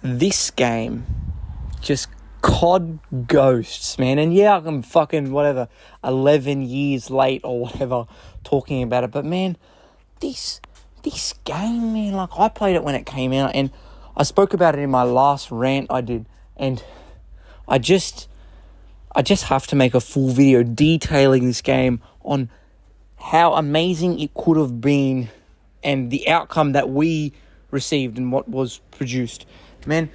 this game just COD ghosts, man. And yeah, I'm fucking 11 years late or whatever talking about it. But man, this game, man, like I played it when it came out, and I spoke about it in my last rant I did, and I just have to make a full video detailing this game on how amazing it could have been and the outcome that we received and what was produced. Man,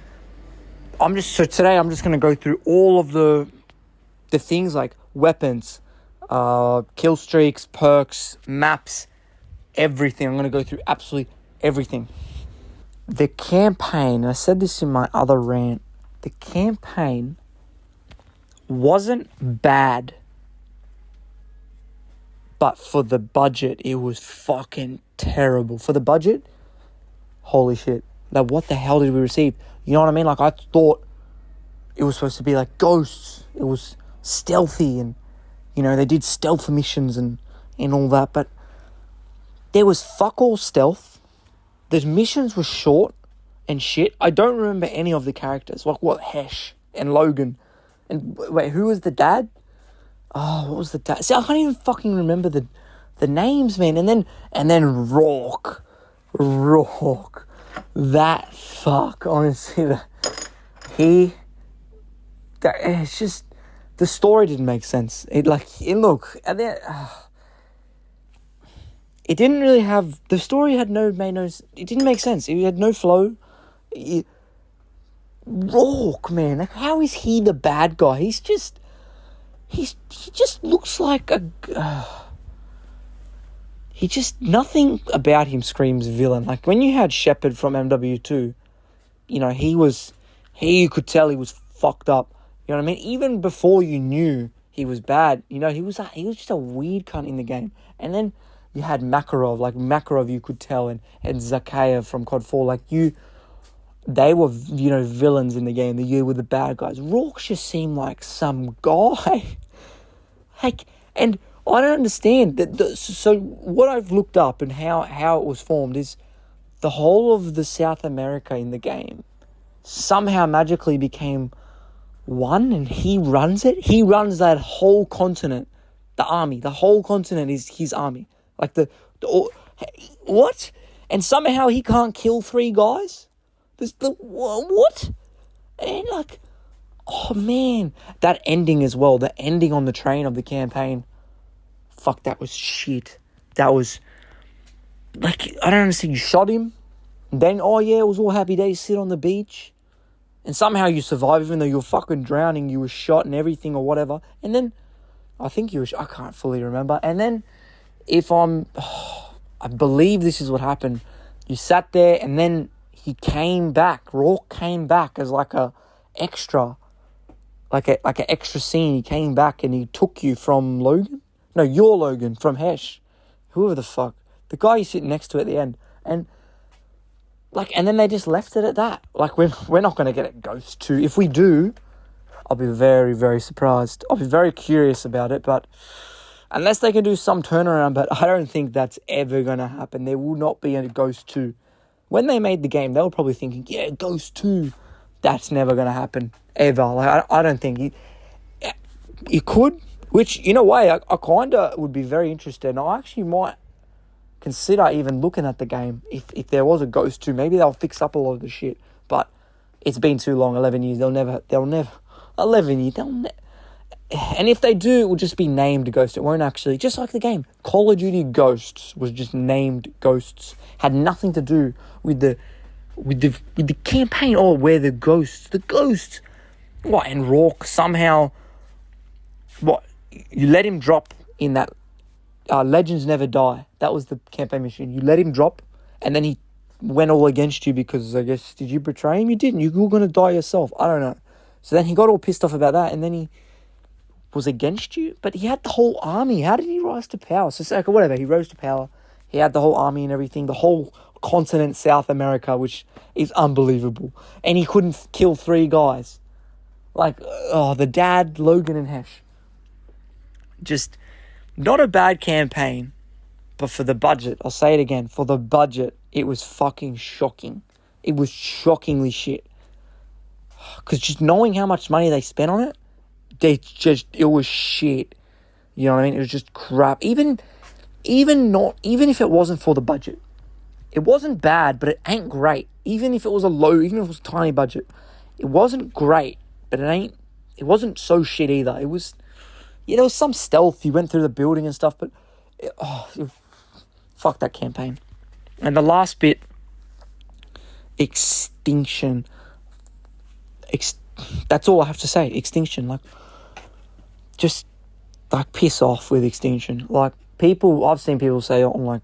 today I'm just going to go through all of the things like weapons, kill streaks, perks, maps, everything. I'm going to go through absolutely everything. The campaign, and I said this in my other rant, the campaign wasn't bad, but for the budget, it was fucking terrible. For the budget, holy shit. Like, what the hell did we receive? You know what I mean? Like, I thought it was supposed to be like Ghosts. It was stealthy and, you know, they did stealth missions and all that, but there was fuck all stealth. The missions were short and shit. I don't remember any of the characters. Like, what, Hesh and Logan. And wait, who was the dad? Oh, what was the dad? See, I can't even fucking remember the names, man. And then Rourke. That fuck, honestly, it's just, the story didn't make sense. It didn't really have, the story it didn't make sense. It had no flow. Rourke, man, like, how is he the bad guy? He just looks like nothing about him screams villain. Like, when you had Shepard from MW2, you know, you could tell he was fucked up. You know what I mean? Even before you knew he was bad, you know, he was just a weird cunt in the game. And then you had Makarov, you could tell, and Zakhaev from COD 4, they were, you know, villains in the game. You were the bad guys. Rourke just seemed like some guy. And I don't understand. So what I've looked up and how it was formed is the whole of the South America in the game somehow magically became one, and he runs it. He runs that whole continent, the army. The whole continent is his army. Like what? And somehow he can't kill 3 guys? What? And like, oh man, that ending as well. The ending on the train of the campaign. Fuck, that was shit. That was, like, I don't understand. You shot him, then, oh yeah, it was all happy days, sit on the beach, and somehow you survive, even though you're fucking drowning, you were shot and everything or whatever, and then, I can't fully remember, and then, I believe this is what happened, you sat there, and then he came back, Rourke came back as like a extra, like an extra scene. He came back and he took you from Logan. No, you're Logan from Hesh. Whoever the fuck. The guy you sit next to at the end. And then they just left it at that. Like, we're not going to get a Ghost 2. If we do, I'll be very, very surprised. I'll be very curious about it, but unless they can do some turnaround, but I don't think that's ever going to happen. There will not be a Ghost 2. When they made the game, they were probably thinking, yeah, Ghost 2. That's never going to happen, ever. Like, I don't think it could. Which, in a way, I kind of would be very interested. And I actually might consider even looking at the game. If there was a Ghost 2, maybe they'll fix up a lot of the shit. But it's been too long, 11 years. They'll never, 11 years, and if they do, it will just be named Ghost. It won't actually, just like the game. Call of Duty Ghosts was just named Ghosts. Had nothing to do with the campaign or where the Ghosts. What, and Rourke somehow, what, you let him drop in that Legends Never Die. That was the campaign mission. You let him drop, and then he went all against you because, I guess, did you betray him? You didn't. You were going to die yourself. I don't know. So then he got all pissed off about that, and then he was against you, but he had the whole army. How did he rise to power? So, okay, whatever, he rose to power. He had the whole army and everything, the whole continent, South America, which is unbelievable. And he couldn't kill 3 guys. Like, the dad, Logan, and Hesh. Just not a bad campaign, but for the budget, I'll say it again, for the budget, it was fucking shocking. It was shockingly shit. because just knowing how much money they spent on it, it was shit. You know what I mean? It was just crap. Even if it wasn't for the budget, it wasn't bad, but it ain't great. Even if it was a tiny budget, it wasn't great, but it wasn't so shit either. It was, there was some stealth. You went through the building and stuff, but fuck that campaign. And the last bit, Extinction. That's all I have to say. Extinction, just piss off with Extinction. I've seen people say on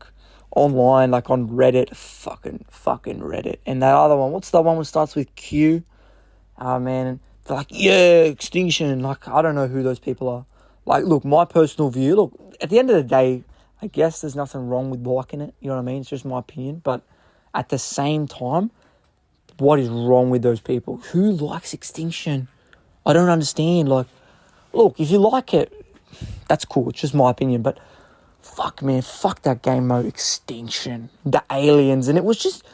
online, on Reddit, fucking Reddit. And that other one, what's the one that starts with Q? Oh man, they're like, yeah, Extinction. I don't know who those people are. Look, my personal view. At the end of the day, I guess there's nothing wrong with liking it. You know what I mean? It's just my opinion. But at the same time, what is wrong with those people? Who likes Extinction? I don't understand. Look, if you like it, that's cool. It's just my opinion. But fuck, man. Fuck that game mode, Extinction. The aliens. And it was just,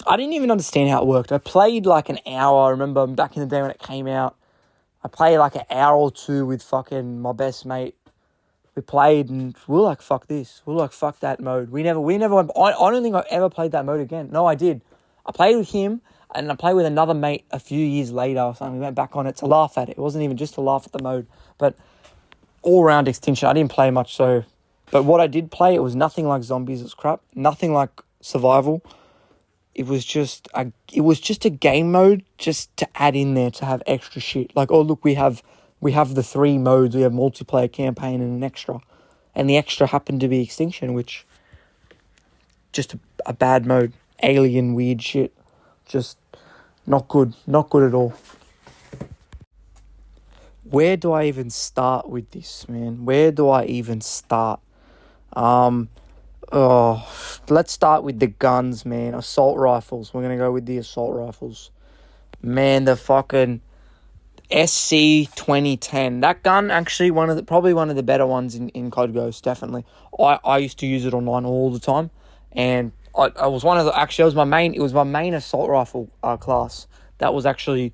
I didn't even understand how it worked. I played an hour. I remember back in the day when it came out. I played an hour or two with fucking my best mate. We played and we were fuck this. We were fuck that mode. We never went. I don't think I ever played that mode again. No, I did. I played with him and I played with another mate a few years later or something. We went back on it to laugh at it. It wasn't even just to laugh at the mode. But all around Extinction, I didn't play much. But what I did play, it was nothing like zombies. It was crap. Nothing like survival. It was just a game mode just to add in there to have extra shit. Look, we have the 3 modes. We have multiplayer, campaign, and an extra. And the extra happened to be Extinction, which just a bad mode. Alien weird shit. Just not good. Not good at all. Where do I even start with this, man? Where do I even start? Let's start with the guns, man. Assault rifles. We're going to go with the assault rifles. Man, the fucking SC 2010. That gun, actually, probably one of the better ones in COD Ghost, definitely. I used to use it online all the time. And I was it was my main assault rifle class. That was actually,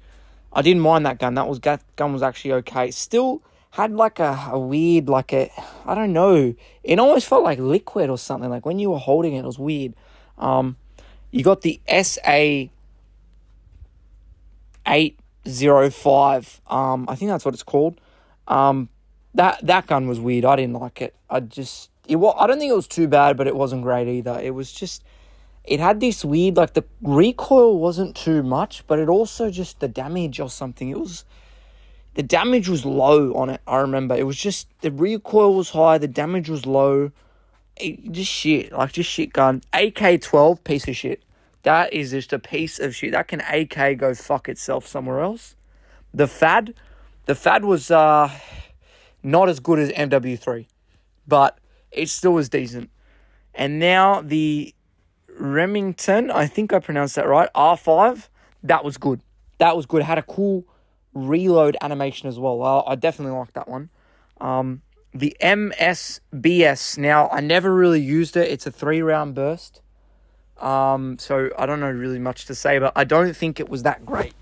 I didn't mind that gun. That gun was actually okay. Still had a weird, I don't know. It almost felt like liquid or something. When you were holding it, it was weird. You got the SA 805. I think that's what it's called. That gun was weird. I didn't like it. I don't think it was too bad, but it wasn't great either. It was just, it had this weird, the recoil wasn't too much, but it also just the damage or something. The damage was low on it, I remember. It was just, the recoil was high, the damage was low. Just shit gun. AK-12, piece of shit. That is just a piece of shit. That can AK go fuck itself somewhere else. The FAD was not as good as MW3, but it still was decent. And now the Remington, I think I pronounced that right, R5, that was good. It had a cool reload animation as well. I definitely like that one. The MSBS, now I never really used it. It's a 3-round burst. So I don't know really much to say, but I don't think it was that great.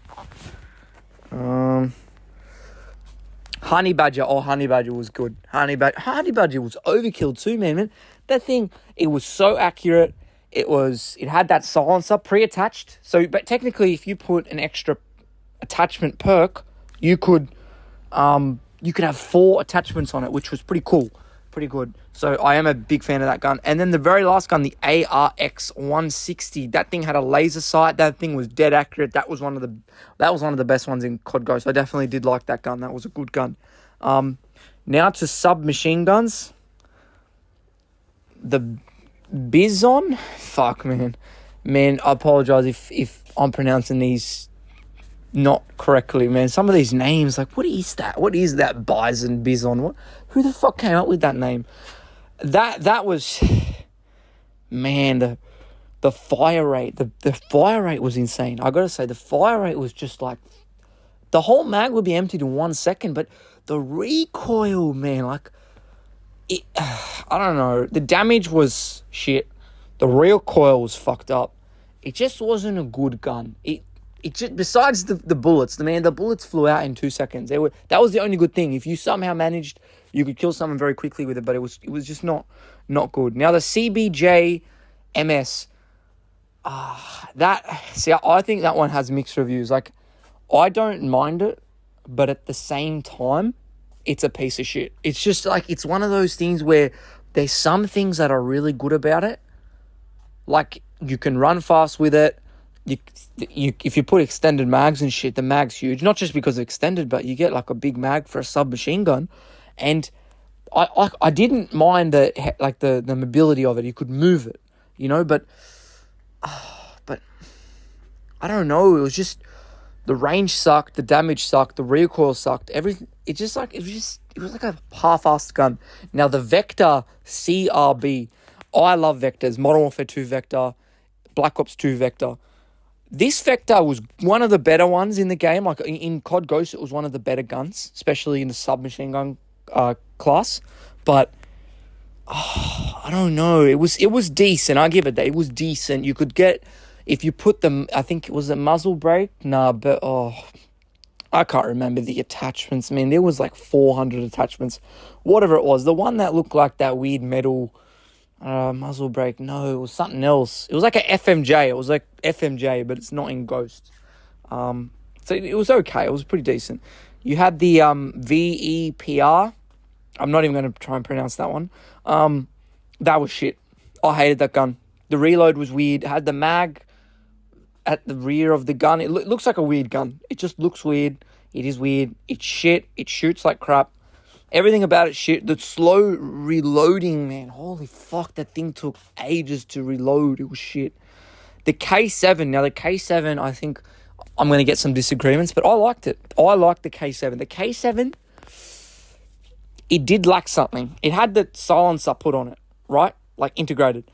Honey Badger was good. Honey Badger was overkill too, man. That thing, it was so accurate. It had that silencer pre-attached. But technically, if you put an extra attachment perk, you could have 4 attachments on it, which was pretty cool, pretty good. So I am a big fan of that gun. And then the very last gun, the ARX 160, that thing had a laser sight. That thing was dead accurate. That was one of the best ones in COD Ghost. I definitely did like that gun. That was a good gun. Now to submachine guns. The Bizon, fuck, man, I apologize if I'm pronouncing these not correctly, man. Some of these names, what is that Bison, Bizon? Who the fuck came up with that name? That was, man, the fire rate, the fire rate was insane. I gotta say, the fire rate was just the whole mag would be emptied in 1 second, but the recoil, man, I don't know. The damage was shit. The recoil was fucked up. It just wasn't a good gun. besides the bullets, the bullets flew out in 2 seconds. That was the only good thing. If you somehow managed, you could kill someone very quickly with it, but it was just not good. Now the CBJ MS, I think that one has mixed reviews. Like, I don't mind it, but at the same time, it's a piece of shit. It's just like, it's one of those things where there's some things that are really good about it. Like, you can run fast with it. If you put extended mags and shit, the mag's huge. Not just because it's extended, but you get like a big mag for a submachine gun. And I didn't mind the mobility of it. You could move it, but I don't know. It was just, the range sucked, the damage sucked, the recoil sucked. Everything. It was like a half-assed gun. Now the Vector CRB, I love Vectors. Modern Warfare 2 Vector, Black Ops 2 Vector. This Vector was one of the better ones in the game. Like in COD Ghost, it was one of the better guns, especially in the submachine gun class. But I don't know. It was decent. I give it that. It was decent. You could get, if you put them, I think it was a muzzle brake. But I can't remember the attachments. Man, there was like 400 attachments, whatever it was. The one that looked like that weird metal muzzle brake. No, it was something else. It was like a FMJ. It was like FMJ, but it's not in Ghost. So it was okay. It was pretty decent. You had the VEPR. I'm not even going to try and pronounce that one. That was shit. I hated that gun. The reload was weird. It had the mag at the rear of the gun. It looks like a weird gun. It just looks weird. It is weird. It's shit. It shoots like crap. Everything about it shit. The slow reloading, man. Holy fuck, that thing took ages to reload. It was shit. The K7. Now, the K7, I think I'm going to get some disagreements, but I liked it. I liked the K7. The K7, it did lack something. It had the silencer put on it, right? Like integrated.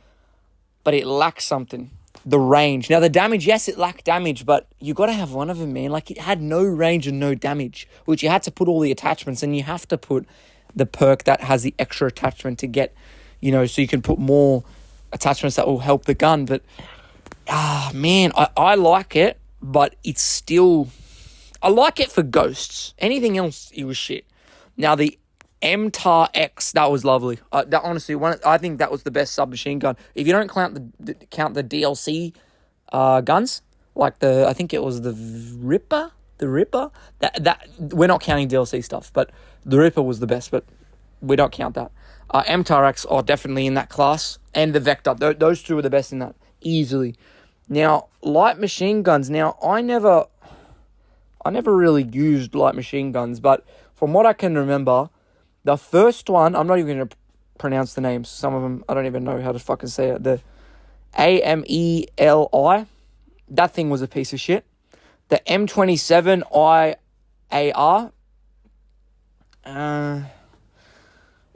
But it lacked something. The range. Now, the damage, yes, it lacked damage, but you got to have one of them, man. Like, it had no range and no damage, which you had to put all the attachments, and you have to put the perk that has the extra attachment to get, so you can put more attachments that will help the gun. But, man, I like it, but it's still, I like it for Ghosts. Anything else, it was shit. Now, the MTAR X, that was lovely. That honestly, I think that was the best submachine gun. If you don't count the DLC guns, like I think it was the Ripper. That we're not counting DLC stuff, but the Ripper was the best. But we don't count that. MTAR X are definitely in that class, and the Vector. Those two are the best in that easily. Now, light machine guns. Now, I never really used light machine guns, but from what I can remember, the first one, I'm not even going to pronounce the names. Some of them, I don't even know how to fucking say it. The AMELI, that thing was a piece of shit. The M27 IAR,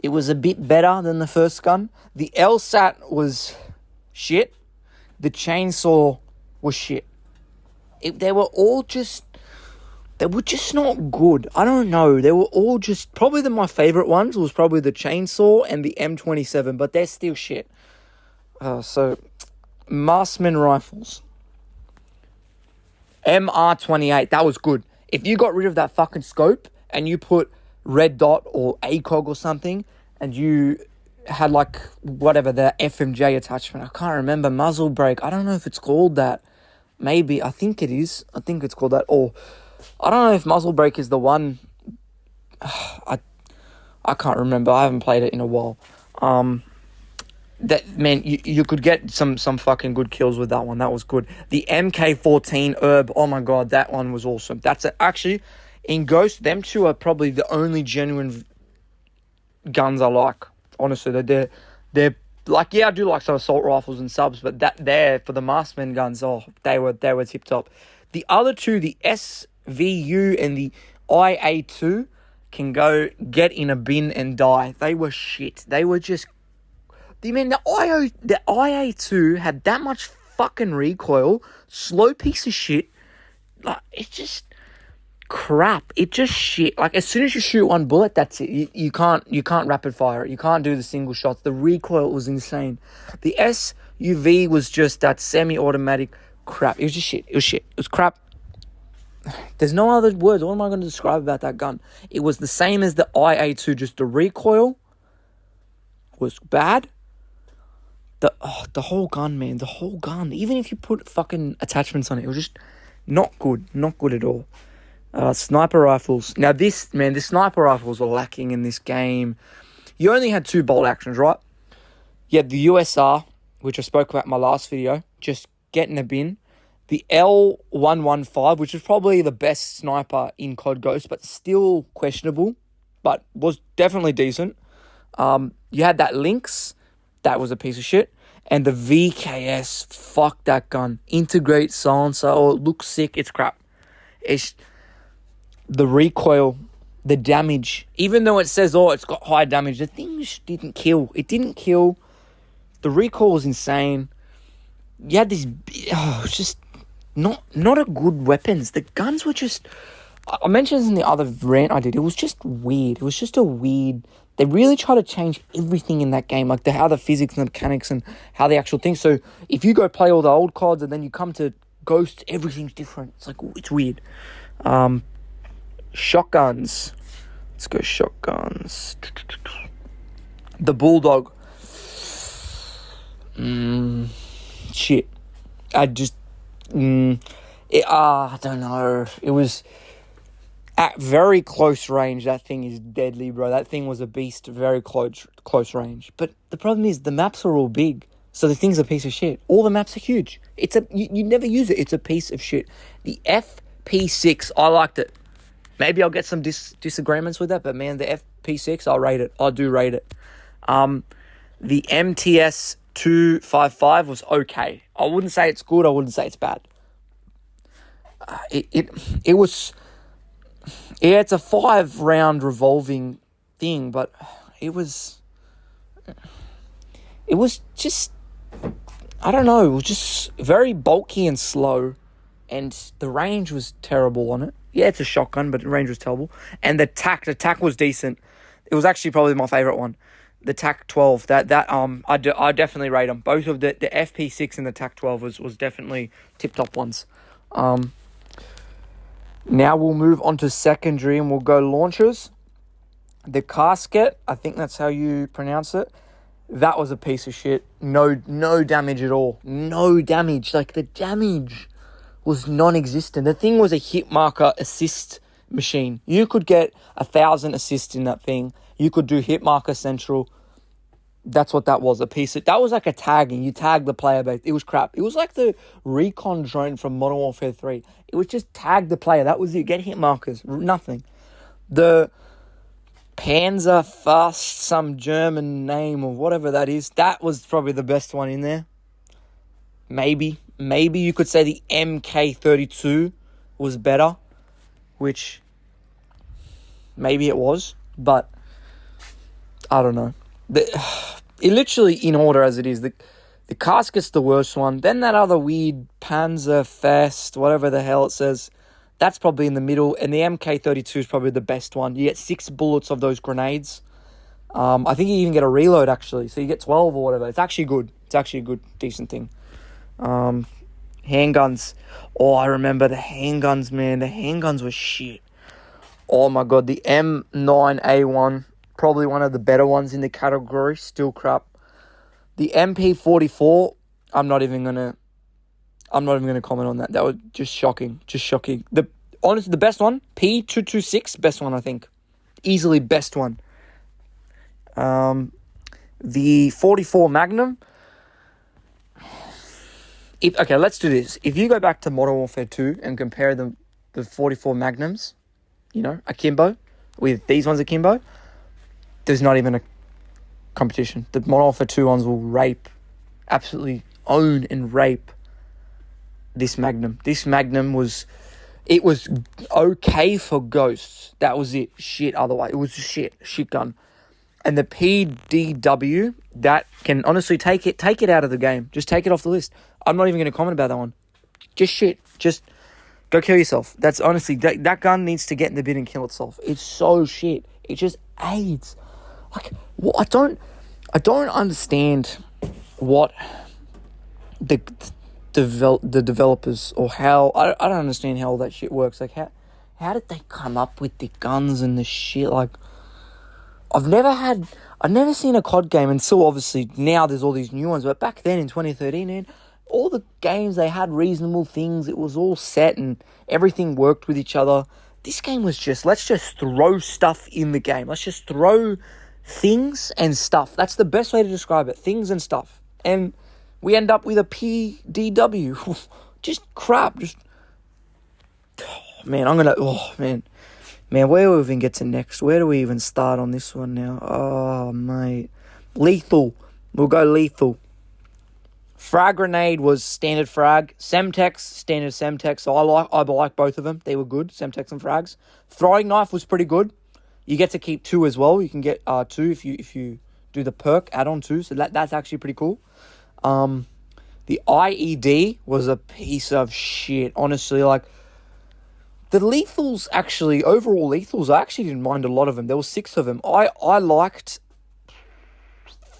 it was a bit better than the first gun. The LSAT was shit. The chainsaw was shit. They were just not good. I don't know. They were all just, probably my favorite ones was probably the chainsaw and the M27, but they're still shit. So, Marksman rifles. MR28, that was good. If you got rid of that fucking scope and you put red dot or ACOG or something, and you had like, whatever, the FMJ attachment, I can't remember, muzzle brake, I don't know if it's called that. Maybe, I think it is. I think it's called that. Or, I don't know if muzzle brake is the one. I can't remember. I haven't played it in a while. That man, you could get some fucking good kills with that one. That was good. The MK14 Herb. Oh my god, that one was awesome. Actually, in Ghost, them two are probably the only genuine guns I like. Honestly, they're like, yeah, I do like some assault rifles and subs, but that for the marksman guns, they were tip top. The other two, the SVU and the IA2, can go get in a bin and die. They were shit. They were just, the IA2 had that much fucking recoil, slow piece of shit. Like, it's just crap. It just shit. Like, as soon as you shoot one bullet, that's it. You can't rapid fire it. You can't do the single shots. The recoil was insane. The SUV was just that semi-automatic crap. It was just shit. It was shit. It was crap. there's no other words. What am I going to describe about that gun? It was the same as the IA2, just the recoil was bad. The whole gun, man, the whole gun. Even if you put fucking attachments on it, it was just not good at all. Sniper rifles. Now the sniper rifles were lacking in this game. You only had 2 bolt actions, right? You had the USR, which I spoke about in my last video, just get in the bin. The L115, which is probably the best sniper in COD Ghost, but still questionable, but was definitely decent. You had that Lynx, that was a piece of shit. And the VKS, fuck that gun. Integrate silencer, it looks sick, it's crap. It's the recoil, the damage. Even though it says, it's got high damage, the thing just didn't kill. It didn't kill. The recoil was insane. You had this, just not a good weapons. The guns were just, I mentioned this in the other rant I did, it was just weird. It was just a weird, they really try to change everything in that game, like how the physics and the mechanics and how the actual thing. So if you go play all the old CODs and then you come to Ghosts, everything's different. It's like, it's weird. Shotguns. Let's go shotguns. The Bulldog. Shit. I don't know. It was at very close range. That thing is deadly, bro. That thing was a beast, very close range. But the problem is the maps are all big, so the thing's a piece of shit. All the maps are huge. You never use it. It's a piece of shit. The FP6, I liked it. Maybe I'll get some disagreements with that, but man, the FP6, I'll rate it. I do rate it. The MTS 255 was okay. I wouldn't say it's good. I wouldn't say it's bad. It was. Yeah, it's a 5-round revolving thing, but it was just, I don't know, it was just very bulky and slow, and the range was terrible on it. Yeah, it's a shotgun, but the range was terrible. And the TAC was decent. It was actually probably my favorite one. The TAC 12, I definitely rate them. Both of the FP6 and the TAC 12 was definitely tip-top ones. Now we'll move on to secondary and we'll go launchers. The Casket, I think that's how you pronounce it. That was a piece of shit. No damage at all. No damage. Like, the damage was non-existent. The thing was a hit marker assist machine. You could get 1,000 assists in that thing. You could do hit marker central. That's what that was, that was like a tagging. You tag the player base. It was crap. It was like the recon drone from Modern Warfare 3. It was just tag the player. That was it. Get hit markers. Nothing. The Panzer Fast, some German name or whatever that is, that was probably the best one in there. Maybe you could say the MK32 was better, which maybe it was, but I don't know. It literally, in order as it is, the Casket's the worst one. Then that other weird Panzer Fest, whatever the hell it says, that's probably in the middle. And the MK32 is probably the best one. You get 6 bullets of those grenades. I think you even get a reload, actually. So you get 12 or whatever. It's actually good. It's actually a good, decent thing. Handguns. Oh, I remember the handguns, man. The handguns were shit. Oh, my God. The M9A1. Probably one of the better ones in the category. Still crap. The MP44, I'm not even gonna comment on that. That was just shocking. Honestly, the best one, P226, best one, I think. Easily best one. The 44 Magnum. Okay, let's do this. If you go back to Modern Warfare 2 and compare the 44 Magnums, akimbo, with these ones akimbo, there's not even a competition. The Modern Warfare 2 ones will absolutely own and rape this Magnum. This Magnum was okay for Ghosts. That was it. Shit otherwise. It was shit gun. And the PDW, that can honestly take it out of the game. Just take it off the list. I'm not even going to comment about that one. Just shit. Just go kill yourself. That's honestly, that gun needs to get in the bin and kill itself. It's so shit. It just aids. Like, I don't understand what the developers, or how I don't understand how all that shit works. Like how did they come up with the guns and the shit? Like I've never seen a COD game, and so obviously now there's all these new ones, but back then in 2013, man, all the games, they had reasonable things. It was all set and everything worked with each other. This game was just, let's just throw stuff in the game. Let's just throw things and stuff. That's the best way to describe it. Things and stuff. And we end up with a PDW. Just crap. Just, man, Man, where do we even get to next? Where do we even start on this one now? Oh, mate. Lethal. We'll go lethal. Frag grenade was standard frag. Semtex, standard Semtex. So I like both of them. They were good, Semtex and frags. Throwing knife was pretty good. You get to keep 2 as well. You can get 2 if you do the perk add-on too. So that's actually pretty cool. The IED was a piece of shit. Honestly, like, the lethals actually, overall lethals, I actually didn't mind a lot of them. There were 6 of them. I liked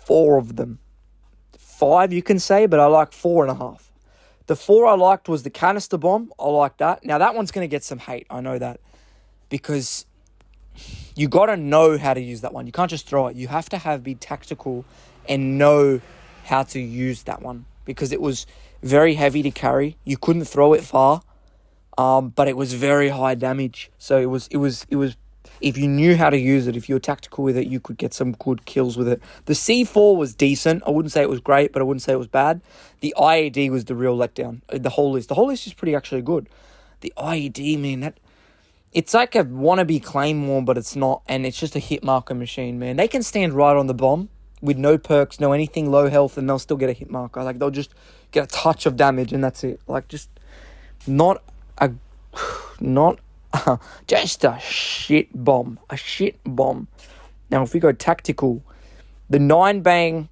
4 of them. 5, you can say, but I like 4.5. The 4 I liked was the canister bomb. I like that. Now, that one's going to get some hate. I know that. Because you got to know how to use that one. You can't just throw it. You have to be tactical and know how to use that one. Because it was very heavy to carry. You couldn't throw it far. But it was very high damage. So it was, if you knew how to use it, if you were tactical with it, you could get some good kills with it. The C4 was decent. I wouldn't say it was great, but I wouldn't say it was bad. The IED was the real letdown. The whole list is pretty actually good. The IED, man, it's like a wannabe Claymore, but it's not. And it's just a hit marker machine, man. They can stand right on the bomb with no perks, no anything, low health, and they'll still get a hit marker. Like, they'll just get a touch of damage, and that's it. Like, just just a shit bomb. A shit bomb. Now, if we go tactical, the 9-bang.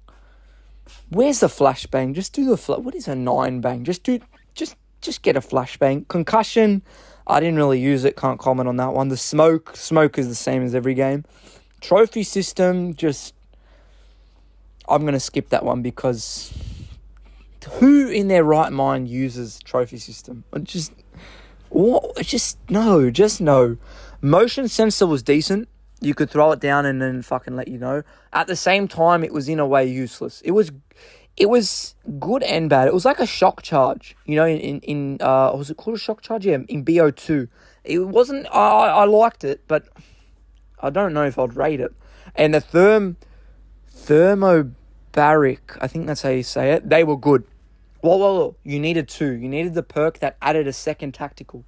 Where's the flashbang? Just do the what is a 9-bang? Just get a flashbang. Concussion, I didn't really use it. Can't comment on that one. The smoke is the same as every game. Trophy system, I'm going to skip that one because who in their right mind uses trophy system? No. Motion sensor was decent. You could throw it down and then fucking let you know. At the same time, it was in a way useless. It was good and bad. It was like a shock charge. You know, was it called a shock charge? Yeah, in BO2. It wasn't, I liked it, but I don't know if I'd rate it. And the thermobaric, I think that's how you say it, they were good. Well, you needed 2. You needed the perk that added a second tactical.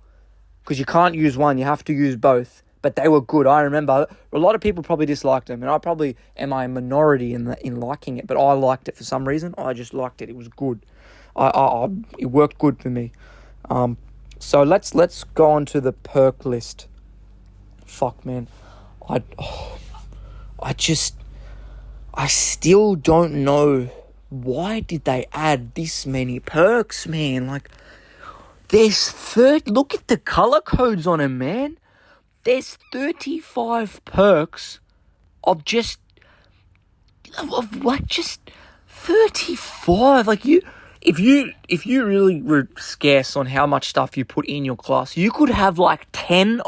Because you can't use one, you have to use both. But they were good. I remember a lot of people probably disliked them. And I probably am a minority in liking it. But I liked it for some reason. I just liked it. It was good. It worked good for me. So let's go on to the perk list. Fuck, man. I still don't know. Why did they add this many perks, man? Like, look at the color codes on them, man. There's 35 perks of just 35. Like, if you really were scarce on how much stuff you put in your class, you could have like 10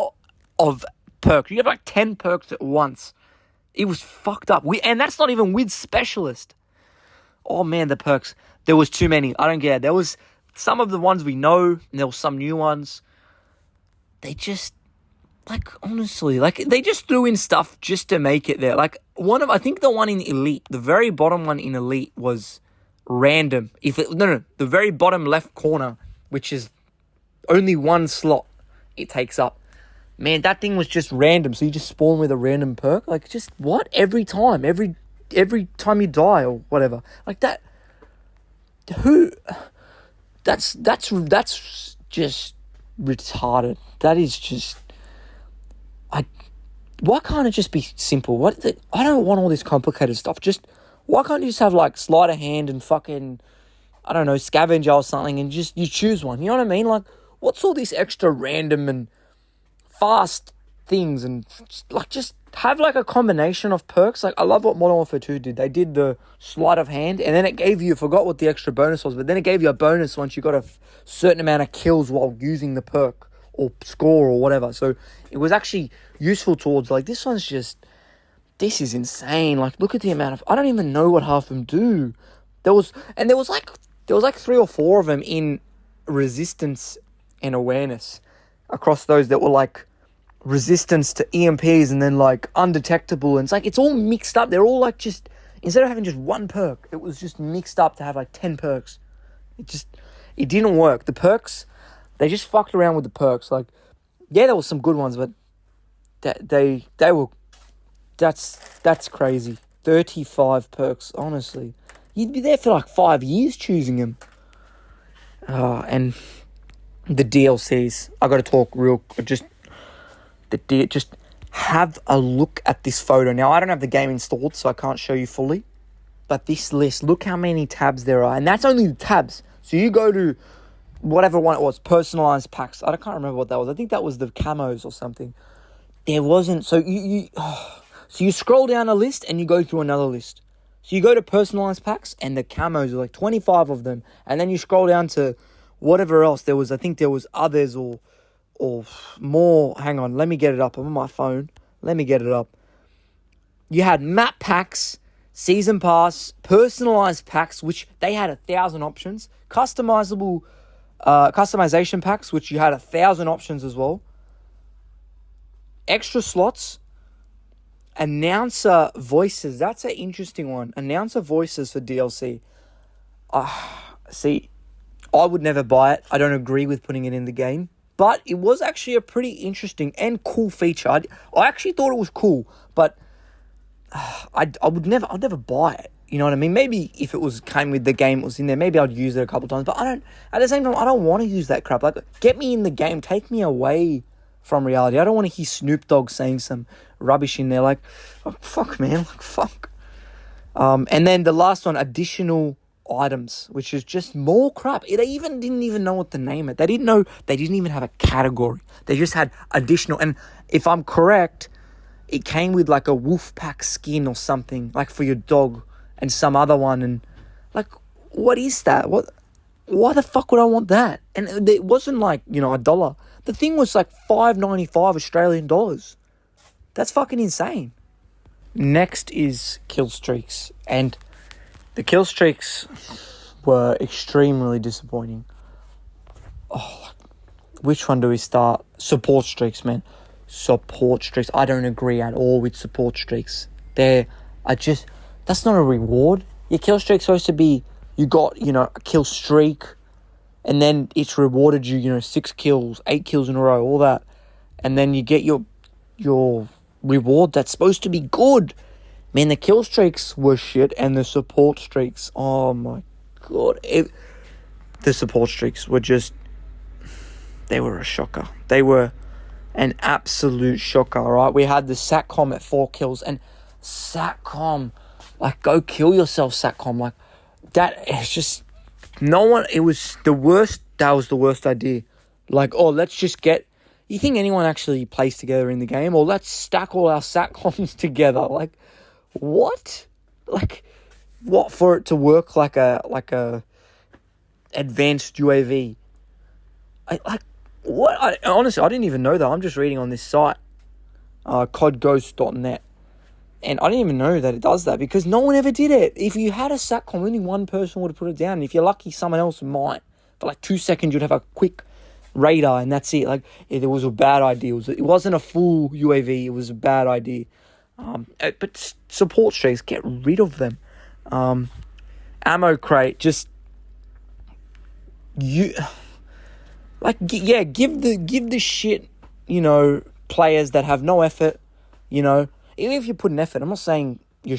of perks. You have like 10 perks at once. It was fucked up. And that's not even with specialist. Oh, man, the perks. There was too many. I don't care. There was some of the ones we know, and there were some new ones. They just, like, honestly, like, they just threw in stuff just to make it there. Like, I think the one in Elite, the very bottom one in Elite was random. The very bottom left corner, which is only one slot it takes up. Man, that thing was just random. So you just spawn with a random perk. Like, just what? Every time you die or whatever. Like that. That's just retarded. That is just. Why can't it just be simple? I don't want all this complicated stuff. Why can't you just have like sleight of hand and fucking, I don't know, scavenger or something, and you choose one? You know what I mean? Like, what's all this extra random and fast things and just have like a combination of perks. Like I love what Modern Warfare 2 did. They did the sleight of hand, and then it gave you, I forgot what the extra bonus was, but then it gave you a bonus once you got a certain amount of kills while using the perk or score or whatever. So it was actually useful towards like, this is insane. Like, look at the amount of, I don't even know what half of them do. There was like 3 or 4 of them in resistance and awareness across those that were like resistance to EMPs and then like undetectable. And it's like, it's all mixed up. They're all like just, instead of having just one perk, it was just mixed up to have like 10 perks. It didn't work. The perks, they just fucked around with the perks. Like, yeah, there was some good ones, but that's crazy. 35 perks, honestly. You'd be there for like 5 years choosing them. And the DLCs, I got to talk just have a look at this photo. Now, I don't have the game installed, so I can't show you fully. But this list, look how many tabs there are. And that's only the tabs. So you go to whatever one it was, personalized packs. I can't remember what that was. I think that was the camos or something. There wasn't. So so you scroll down a list and you go through another list. So you go to personalized packs and the camos are like 25 of them. And then you scroll down to whatever else there was. I think there was others or more. Hang on, let me get it up. I'm on my phone. Let me get it up. You had map packs, season pass, personalized packs, which they had 1,000 options. Customization packs, which you had 1,000 options as well. Extra slots. Announcer voices. That's an interesting one. Announcer voices for DLC. See, I would never buy it. I don't agree with putting it in the game. But it was actually a pretty interesting and cool feature. I actually thought it was cool, but I'd never buy it. You know what I mean? Maybe if it came with the game, it was in there, maybe I'd use it a couple times. But at the same time, I don't want to use that crap. Like, get me in the game. Take me away from reality. I don't want to hear Snoop Dogg saying some rubbish in there. Like, oh, fuck, man. Like, fuck. And then the last one, additional items, which is just more crap. They didn't even know what to name it. They didn't even have a category. They just had additional. And if I'm correct, it came with like a wolf pack skin or something, like for your dog, and some other one. And like, what is that? Why the fuck would I want that? And it wasn't like, $1. The thing was like $5.95 Australian dollars. That's fucking insane. Next is kill streaks. And the kill streaks were extremely disappointing. Oh, which one do we start? Support streaks, man. Support streaks. I don't agree at all with support streaks. That's not a reward. Your kill streak's supposed to be, you got, a kill streak, and then it's rewarded you, 6 kills, 8 kills in a row, all that. And then you get your reward that's supposed to be good. Man, the kill streaks were shit, and the support streaks, oh my god. The support streaks were they were a shocker. They were an absolute shocker, right? We had the SATCOM at 4 kills, and SATCOM, like, go kill yourself, SATCOM. Like, that is just, it was the worst. That was the worst idea. Like, let's just you think anyone actually plays together in the game? Or let's stack all our SATCOMs together. Like, what? Like, what, for it to work like a advanced UAV? Honestly, I didn't even know that. I'm just reading on this site, codghost.net. And I didn't even know that it does that, because no one ever did it. If you had a SATCOM, only one person would have put it down. And if you're lucky, someone else might. For like 2 seconds, you'd have a quick radar, and that's it. Like, it was a bad idea. It wasn't a full UAV. It was a bad idea. But support streaks, get rid of them. Ammo crate, give the shit, players that have no effort, even if you put an effort. I'm not saying you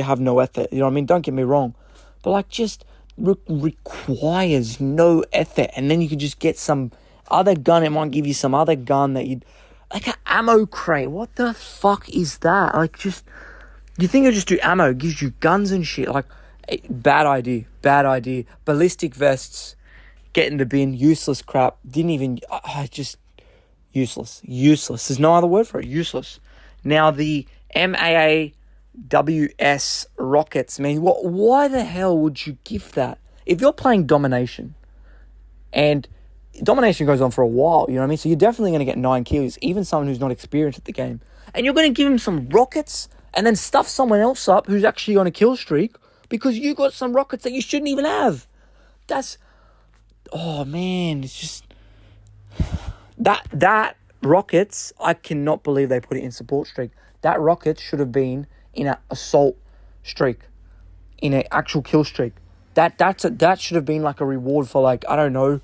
have no effort, you know what I mean? Don't get me wrong. But like, just requires no effort, and then you can just get some other gun. It might give you some other gun that like an ammo crate. What the fuck is that? Like, just, you think it'll just do ammo? It gives you guns and shit. Like, bad idea. Ballistic vests, get in the bin. Useless crap. Didn't even. Useless. There's no other word for it. Useless. Now, the MAAWS Rockets, man, why the hell would you give that? If you're playing Domination, and Domination goes on for a while, you know what I mean? So you're definitely going to get 9 kills, even someone who's not experienced at the game. And you're going to give him some rockets and then stuff someone else up who's actually on a kill streak because you got some rockets that you shouldn't even have. Oh man, it's just... That rockets, I cannot believe they put it in support streak. That rockets should have been in an assault streak, in an actual kill streak. That should have been like a reward for, like, I don't know,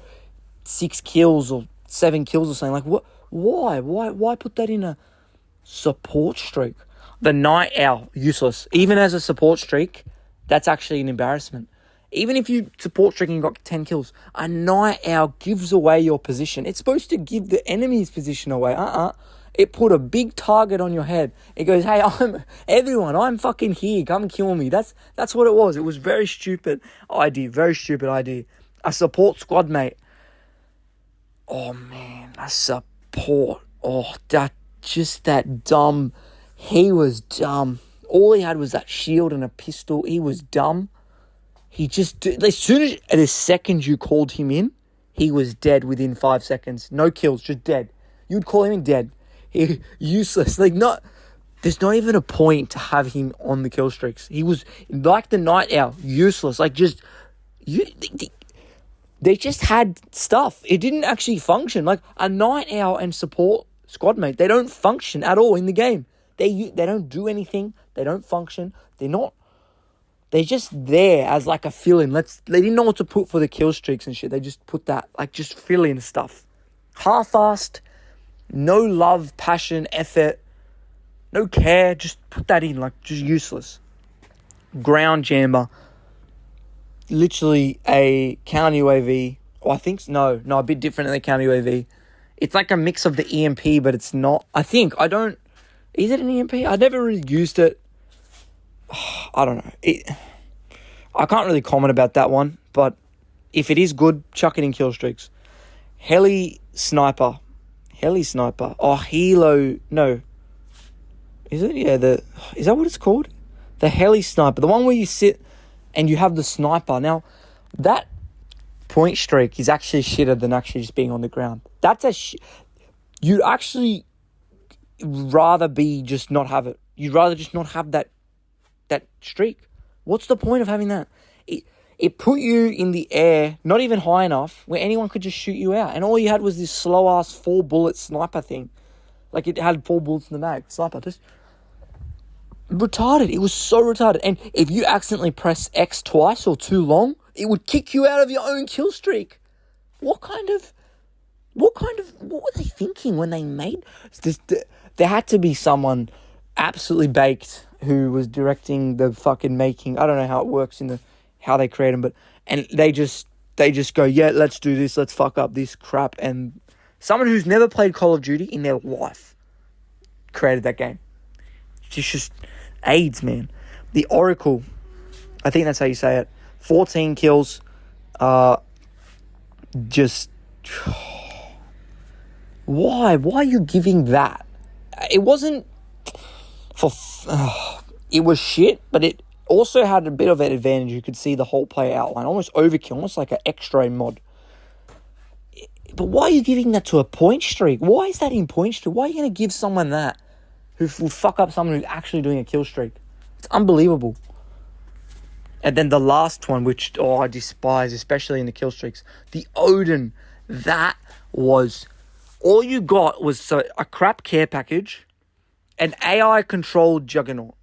6 kills or 7 kills or something. Like, what? Why put that in a support streak? The Night Owl, useless. Even as a support streak, that's actually an embarrassment. Even if you support streak and you got 10 kills, a Night Owl gives away your position. It's supposed to give the enemy's position away. It put a big target on your head. It goes, hey, I'm fucking here. Come kill me. That's what it was. It was very stupid idea. Very stupid idea. A support squad mate. Oh man, a support. Oh, that dumb. He was dumb. All he had was that shield and a pistol. He was dumb. The second you called him in, he was dead within 5 seconds. No kills, just dead. You'd call him in dead. Useless. There's not even a point to have him on the kill streaks. He was like the Night Owl, useless. They just had stuff. It didn't actually function. Like a Night Owl and support squad mate, they don't function at all in the game. They don't do anything. They don't function. They're just there as like a fill-in. They didn't know what to put for the kill streaks and shit. They just put that, like, just fill-in stuff. Half-assed, no love, passion, effort, no care. Just put that in, like, just useless. Ground jammer. Literally a counter UAV. Oh, I think, no, a bit different than the counter UAV. It's like a mix of the EMP, but it's not. Is it an EMP? I never really used it. I don't know. I can't really comment about that one, but if it is good, chuck it in kill streaks. Heli sniper. Oh, Helo. No. Is it? Yeah, is that what it's called? The heli sniper. The one where you sit and you have the sniper. Now, that point streak is actually shitter than actually just being on the ground. You'd actually rather just not have it. You'd rather just not have that streak. What's the point of having that? It put you in the air, not even high enough, where anyone could just shoot you out. And all you had was this slow-ass 4-bullet sniper thing. Like, it had 4 bullets in the mag. Sniper, just retarded. It was so retarded. And if you accidentally press X twice or too long, it would kick you out of your own kill streak. What were they thinking when they made this? There had to be someone absolutely baked who was directing the fucking making. I don't know how it works how they create them, and they just go, yeah, let's do this, let's fuck up this crap. And someone who's never played Call of Duty in their life created that game. It's just AIDS, man. The Oracle, I think that's how you say it. 14 kills. Just why are you giving that? It wasn't it was shit, but it also had a bit of an advantage. You could see the whole player outline, almost overkill, almost like an extra mod. But why are you giving that to a point streak? Why is that in point streak? Why are you going to give someone that who will fuck up someone who's actually doing a kill streak? It's unbelievable. And then the last one, which I despise, especially in the kill streaks, the Odin. That was all you got was a crap care package, an AI-controlled juggernaut.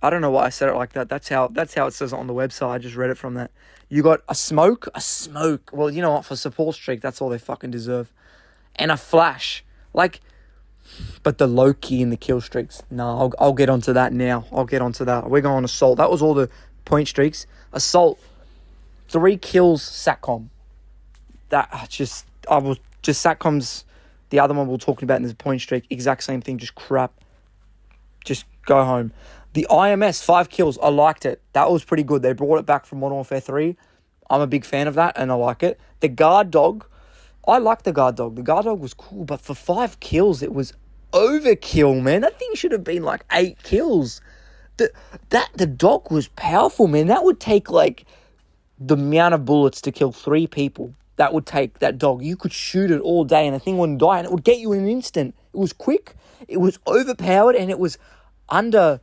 I don't know why I said it like that. That's how it says it on the website. I just read it from that. You got a smoke. Well, you know what? For support streak, that's all they fucking deserve. And a flash. But the Loki in the kill streaks. No, I'll get onto that now. We're going assault. That was all the point streaks. Assault. 3 kills, SATCOM. SATCOM's the other one we're talking about in this point streak. Exact same thing, just crap. Just go home. The IMS, 5 kills. I liked it. That was pretty good. They brought it back from Modern Warfare 3. I'm a big fan of that, and I like it. The guard dog, I like the guard dog. The guard dog was cool, but for 5 kills, it was overkill, man. That thing should have been like 8 kills. The dog was powerful, man. That would take like the amount of bullets to kill 3 people. That would take that dog. You could shoot it all day and the thing wouldn't die and it would get you in an instant. It was quick, it was overpowered, and it was under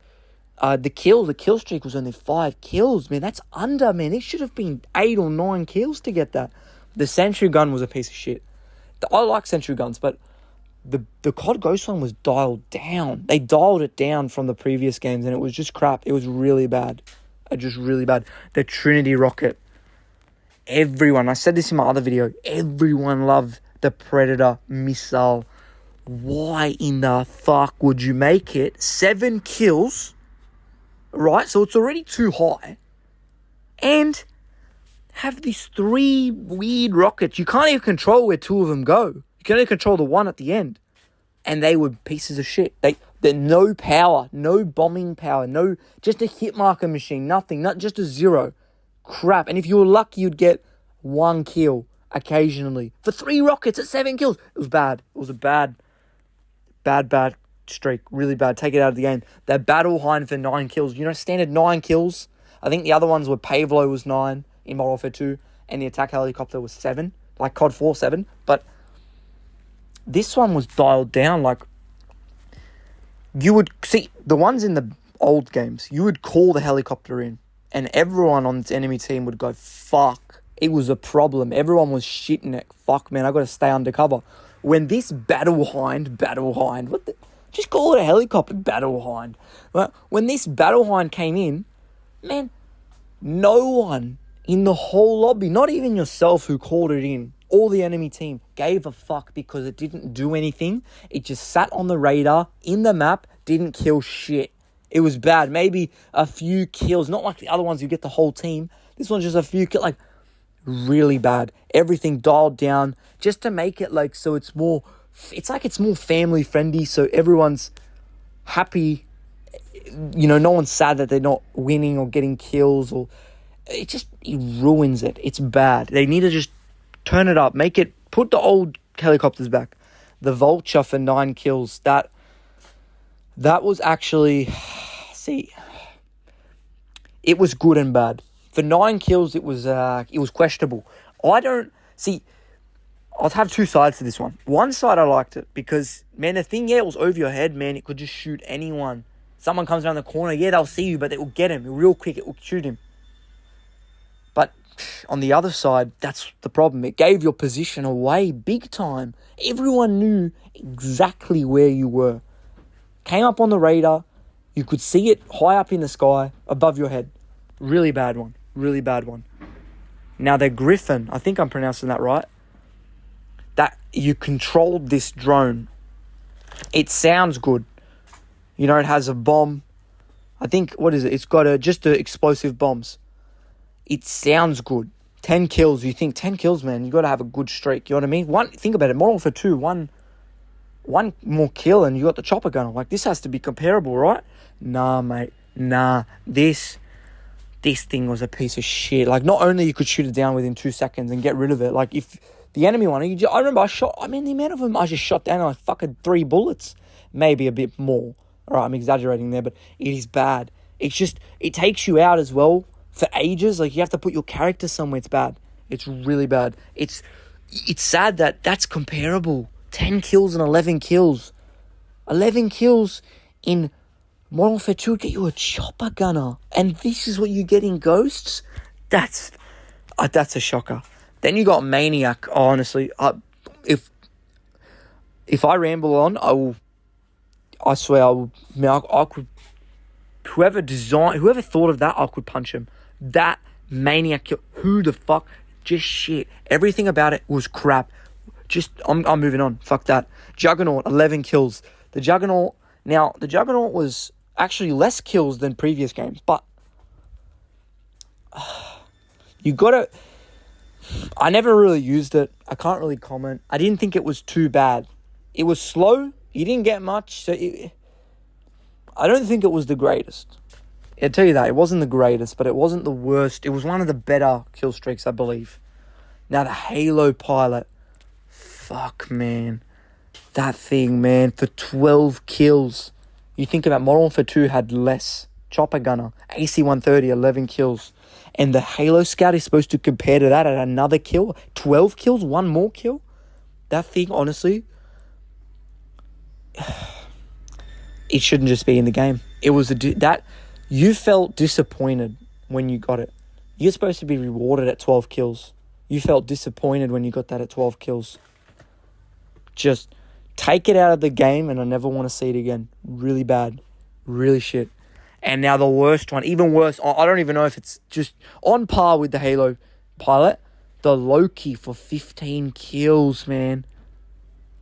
the kill streak was only 5 kills, man. That's under, man. It should have been 8 or 9 kills to get that. The sentry gun was a piece of shit. I like sentry guns, but the COD Ghost one was dialed down. They dialed it down from the previous games, and it was just crap. It was really bad. Just really bad. The Trinity rocket. Everyone, I said this in my other video, everyone loved the Predator missile. Why in the fuck would you make it 7 kills, right? So it's already too high. And have these 3 weird rockets. You can't even control where 2 of them go. You can only control the one at the end. And they were pieces of shit. They're no power, no bombing power, no, just a hit marker machine, nothing, not just a 0. Crap. And if you were lucky, you'd get 1 kill occasionally. For 3 rockets at 7 kills. It was bad. It was a bad streak. Really bad. Take it out of the game. That Battle Hind for 9 kills. You know, standard 9 kills. I think the other ones were Pavlo was 9 in Modern Warfare 2. And the attack helicopter was 7. Like COD 4, 7. But this one was dialed down. Like, you would see the ones in the old games, you would call the helicopter in. And everyone on the enemy team would go, fuck. It was a problem. Everyone was shitting it. Fuck, man, I got to stay undercover. When this Battle Hind, just call it a helicopter, Battle Hind. When this Battle Hind came in, man, no one in the whole lobby, not even yourself who called it in, all the enemy team gave a fuck because it didn't do anything. It just sat on the radar, in the map, didn't kill shit. It was bad. Maybe a few kills. Not like the other ones you get the whole team. This one's just a few kills. Like, really bad. Everything dialed down just to make it like so it's more... It's like it's more family friendly so everyone's happy. You know, no one's sad that they're not winning or getting kills. Or it ruins it. It's bad. They need to just turn it up. Make it... Put the old helicopters back. The Vulture for 9 kills. That was actually... See, it was good and bad. For 9 kills, it was questionable. I don't... See, I'll have 2 sides to this one. One side, I liked it because, man, the thing, it was over your head, man. It could just shoot anyone. Someone comes around the corner, they'll see you, but it will get him. Real quick, it will shoot him. But on the other side, that's the problem. It gave your position away big time. Everyone knew exactly where you were. Came up on the radar. You could see it high up in the sky, above your head. Really bad one. Really bad one. Now, the Griffin, I think I'm pronouncing that right, that you controlled this drone. It sounds good. You know, it has a bomb. I think, what is it? It's got just explosive bombs. It sounds good. 10 kills. You think 10 kills, man, you got to have a good streak. You know what I mean? Think about it. Modern Warfare 2, one more kill and you got the chopper gunner. Like, this has to be comparable, right? Nah, mate. Nah. This thing was a piece of shit. Like, not only you could shoot it down within 2 seconds and get rid of it. Like, if the enemy one, I remember the amount of them I just shot down like fucking 3 bullets. Maybe a bit more. All right, I'm exaggerating there, but it is bad. It's just, it takes you out as well for ages. Like, you have to put your character somewhere. It's bad. It's really bad. It's sad that that's comparable. 10 kills and 11 kills. 11 kills in Modern Warfare 2 would get you a chopper gunner. And this is what you get in Ghosts? That's a shocker. Then you got Maniac. Honestly, if I ramble on, I swear I could... Whoever thought of that, I could punch him. That Maniac, who the fuck? Just shit. Everything about it was crap. I'm moving on. Fuck that. Juggernaut, 11 kills. The Juggernaut was actually less kills than previous games, but you gotta... I never really used it. I can't really comment. I didn't think it was too bad. It was slow. You didn't get much, so I don't think it was the greatest. I'll tell you that. It wasn't the greatest, but it wasn't the worst. It was one of the better kill streaks, I believe. Now, the Halo pilot. fuck, man. That thing, man, for 12 kills. You think about Modern Warfare 2 had less. Chopper Gunner, AC-130, 11 kills. And the Halo Scout is supposed to compare to that at another kill. 12 kills, one more kill. That thing, honestly, it shouldn't just be in the game. It was that you felt disappointed when you got it. You're supposed to be rewarded at 12 kills. You felt disappointed when you got that at 12 kills. Just take it out of the game and I never want to see it again. Really bad. Really shit. And now the worst one, even worse, I don't even know if it's just on par with the Halo pilot. The Loki for 15 kills, man.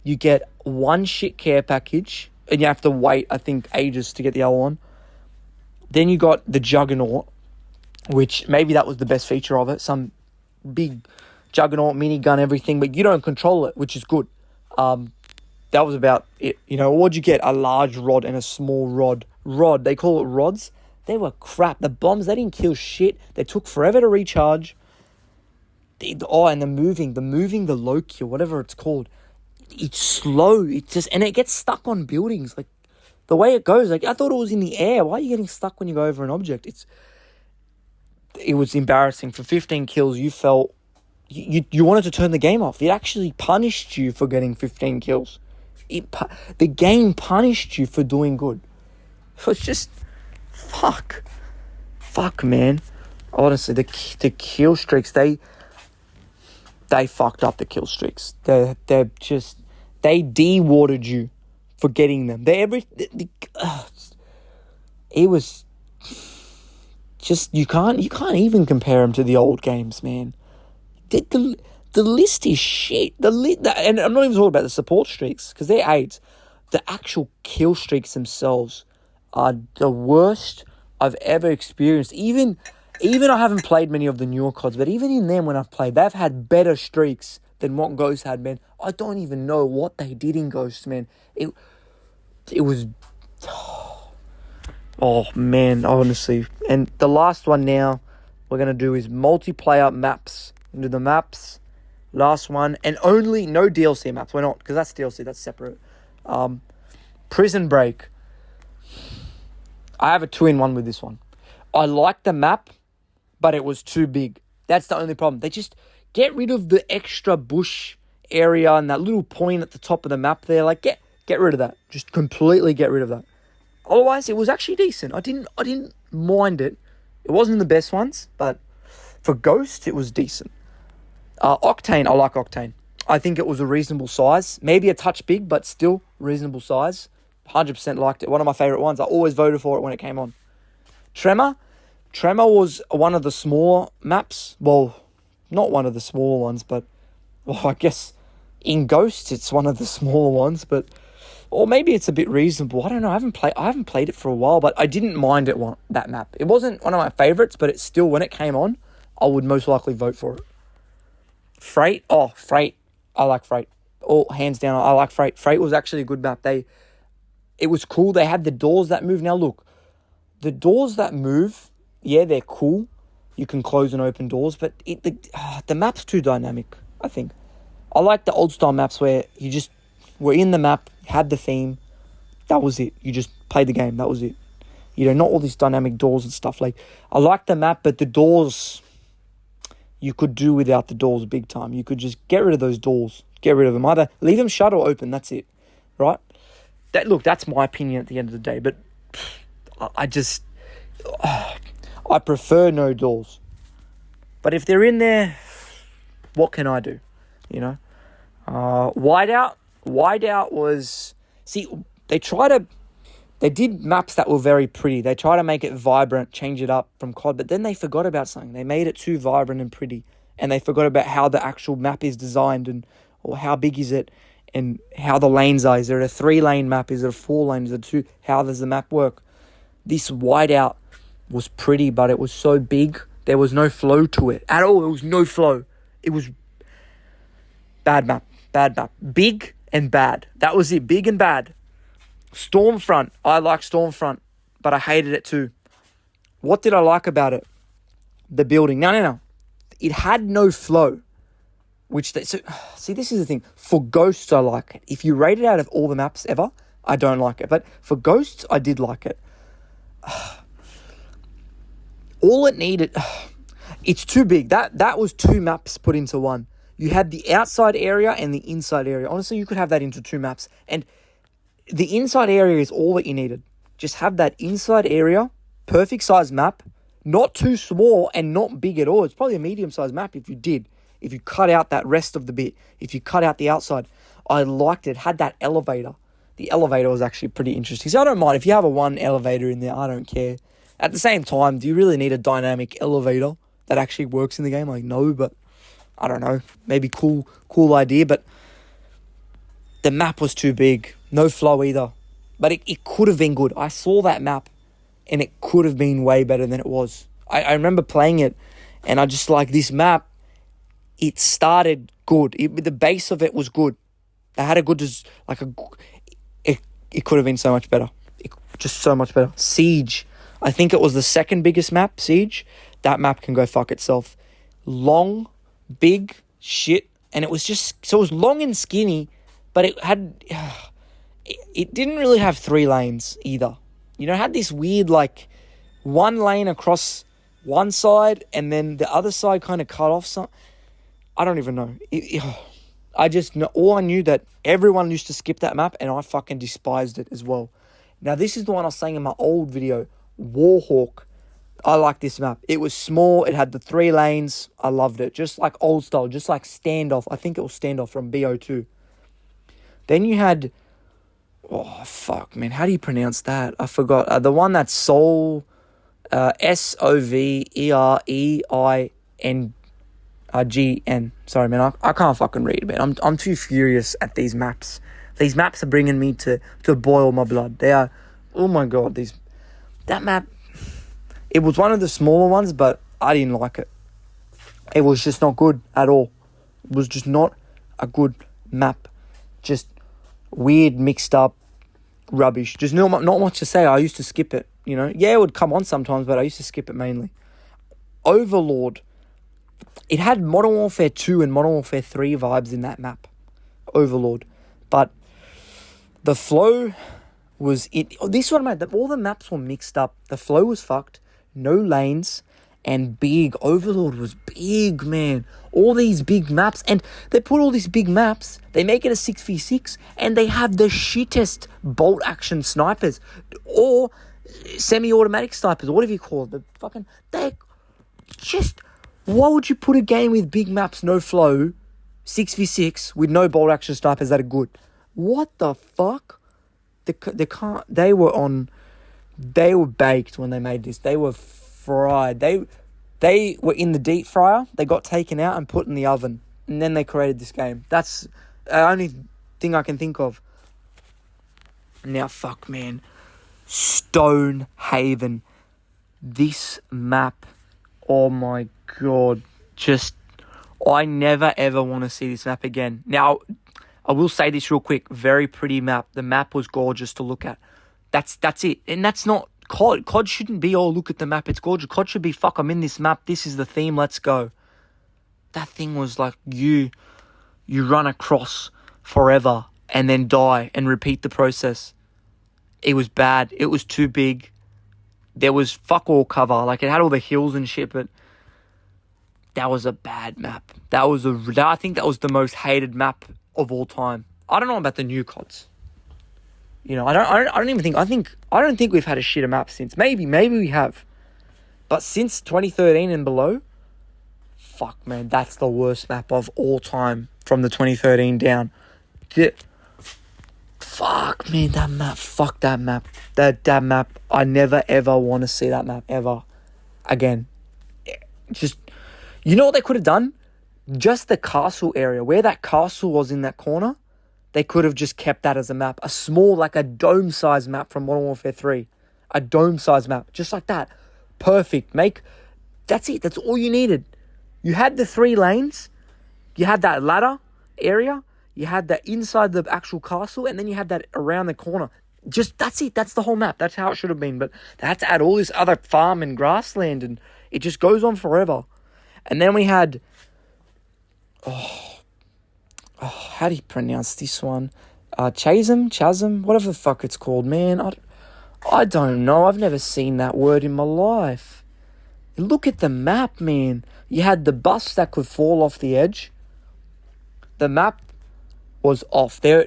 You get one shit care package and you have to wait, I think, ages to get the other one. Then you got the Juggernaut, which maybe that was the best feature of it. Some big Juggernaut, minigun, everything, but you don't control it, which is good. That was about it. You know, what'd you get? A large rod and a small rod. They call it rods. They were crap. The bombs, they didn't kill shit. They took forever to recharge. And the moving the Loki or whatever it's called. It's slow. And it gets stuck on buildings. Like, the way it goes, like, I thought it was in the air. Why are you getting stuck when you go over an object? It was embarrassing. For 15 kills, you felt you wanted to turn the game off. It actually punished you for getting 15 kills. The game punished you for doing good. So it's just, fuck, man. Honestly, the kill streaks, they fucked up the kill streaks. They de-watered you for getting them. It was just, you can't even compare them to the old games, man. The list is shit. And I'm not even talking about the support streaks because they're 8. The actual kill streaks themselves are the worst I've ever experienced. Even I haven't played many of the newer CODs, but even in them when I've played, they've had better streaks than what Ghost had, man. I don't even know what they did in Ghost, man. It was... Oh, man, honestly. And the last one now we're going to do is multiplayer maps. Into the maps. Last one. And only no DLC maps. We're not, because that's DLC. That's separate. Prison Break. I have a 2-in-1 with this one. I like the map, but it was too big. That's the only problem. They just get rid of the extra bush area and that little point at the top of the map there. Like, get rid of that. Just completely get rid of that. Otherwise, it was actually decent. I didn't mind it. It wasn't the best ones, but for Ghost, it was decent. Octane, I like Octane. I think it was a reasonable size. Maybe a touch big, but still reasonable size. 100% liked it. One of my favourite ones. I always voted for it when it came on. Tremor was one of the smaller maps. Well, not one of the smaller ones, but... Well, I guess in Ghost, it's one of the smaller ones, but... Or maybe it's a bit reasonable. I don't know. I haven't played it for a while, but I didn't mind that map. It wasn't one of my favourites, but it's still, when it came on, I would most likely vote for it. Freight. I like Freight. Oh, hands down, I like Freight. Freight was actually a good map. It was cool. They had the doors that move. Now, look, the doors that move, yeah, they're cool. You can close and open doors, but the map's too dynamic, I think. I like the old-style maps where you just were in the map, had the theme, that was it. You just played the game, that was it. You know, not all these dynamic doors and stuff. Like, I like the map, but the doors, you could do without the doors big time. You could just get rid of those doors. Get rid of them. Either leave them shut or open, that's it. Right? That's my opinion at the end of the day, but I prefer no doors. But if they're in there, what can I do? You know? Whiteout was... See, they did maps that were very pretty. They try to make it vibrant, change it up from COD, but then they forgot about something. They made it too vibrant and pretty, and they forgot about how the actual map is designed or how big is it and how the lanes are. Is it a 3-lane map? Is it a 4-lane? Is it 2? How does the map work? This Whiteout was pretty, but it was so big, there was no flow to it at all. There was no flow. It was bad map. Big and bad. That was it. Big and bad. Stormfront. I like Stormfront, but I hated it too. What did I like about it? The building. No. It had no flow. See, this is the thing. For Ghosts, I like it. If you rate it out of all the maps ever, I don't like it. But for Ghosts, I did like it. All it needed... It's too big. That was 2 maps put into one. You had the outside area and the inside area. Honestly, you could have that into 2 maps. And the inside area is all that you needed. Just have that inside area, perfect size map, not too small and not big at all. It's probably a medium sized map if you cut out that rest of the bit, if you cut out the outside. I liked it. Had that elevator. The elevator was actually pretty interesting. So I don't mind if you have a 1 elevator in there. I don't care. At the same time, do you really need a dynamic elevator that actually works in the game? Like, no, but I don't know. Maybe cool idea, but the map was too big. No flow either. But it could have been good. I saw that map and it could have been way better than it was. I remember playing it and I just like this map. It started good. The base of it was good. They had a good, it could have been so much better. Just so much better. Siege. I think it was the second biggest map, Siege. That map can go fuck itself. Long, big, shit. And it was just, so it was long and skinny, but it had... It didn't really have 3 lanes either. You know, it had this weird, 1 lane across one side and then the other side kind of cut off some. I don't even know. I just know, all I knew that everyone used to skip that map and I fucking despised it as well. Now, this is the one I was saying in my old video, Warhawk. I like this map. It was small. It had the 3 lanes. I loved it. Just like old style, just like Standoff. I think it was Standoff from BO2. Then you had... Oh, fuck, man. How do you pronounce that? I forgot. The one that's Soul, Sovereign. Sorry, man. I can't fucking read, man. I'm too furious at these maps. These maps are bringing me to boil my blood. They are... Oh, my God. That map... It was one of the smaller ones, but I didn't like it. It was just not good at all. It was just not a good map. Just... weird, mixed up, rubbish. Just not much to say. I used to skip it, you know. Yeah, it would come on sometimes, but I used to skip it mainly. Overlord. It had Modern Warfare 2 and Modern Warfare 3 vibes in that map. Overlord. But the flow was... This one, mate, all the maps were mixed up. The flow was fucked. No lanes. And big. Overlord was big, man. All these big maps. And they put all these big maps. They make it a 6v6. And they have the shittest bolt action snipers. Or semi-automatic snipers. Or whatever you call it. Why would you put a game with big maps, no flow, 6v6, with no bolt action snipers that are good? What the fuck? They were baked when they made this. They were fried. They were in the deep fryer. They got taken out and put in the oven. And then they created this game. That's the only thing I can think of. Now, fuck, man. Stonehaven. This map. Oh, my God. I never, ever want to see this map again. Now, I will say this real quick. Very pretty map. The map was gorgeous to look at. That's it. And that's not COD. COD shouldn't be, oh, look at the map, it's gorgeous. COD should be, fuck, I'm in this map, this is the theme, let's go. That thing was like you run across forever and then die and repeat the process. It was bad. It was too big. There was fuck all cover. Like, it had all the hills and shit, but that was a bad map. I think that was the most hated map of all time. I don't know about the new CODs. You know, I don't think we've had a shitter map since. Maybe we have. But since 2013 and below, fuck, man, that's the worst map of all time from the 2013 down. Fuck, man, that map. Fuck that map. That map. I never, ever want to see that map ever again. Just, you know what they could have done? Just the castle area. Where that castle was in that corner, they could have just kept that as a map. A small, like a dome-sized map from Modern Warfare 3. A dome-sized map. Just like that. Perfect. That's it. That's all you needed. You had the 3 lanes. You had that ladder area. You had that inside the actual castle. And then you had that around the corner. Just, that's it. That's the whole map. That's how it should have been. But they had to add all this other farm and grassland. And it just goes on forever. And then we had... Oh, how do you pronounce this one? Chasm, whatever the fuck it's called, man. I don't know. I've never seen that word in my life. Look at the map, man. You had the bus that could fall off the edge. The map was off. The